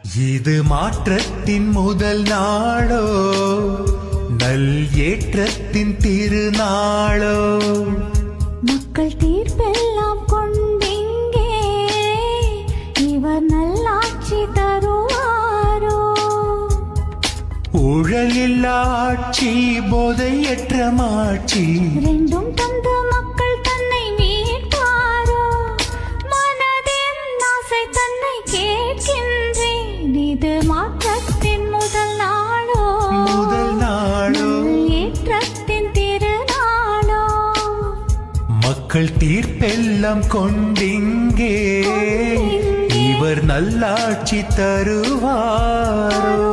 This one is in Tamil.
இது மாற்றத்தின் முதல் நாளோ, நல் ஏற்றத்தின் திருநாளோ. மக்கள் தீர்ப்பெல்லாம் கொண்டிங்கே இவர் நல்லாட்சி தருவாரோ. ஊழல் இல்லா ஆட்சி, போதையற்ற மாட்சி, ரெண்டும் தந்து மக்கள் தன்னை மீட்பாரோ. மனதின் ஆசை தன்னை கேட்கின்றேன், இது மாற்றத்தின் முதல் நாளோ, முதல் நாளோ, ஏற்றத்தின் திருநாளோ. மக்கள் தீர்ப்பெல்லாம் கொண்டிங்கே இவர் நல்லாட்சி தருவாரோ.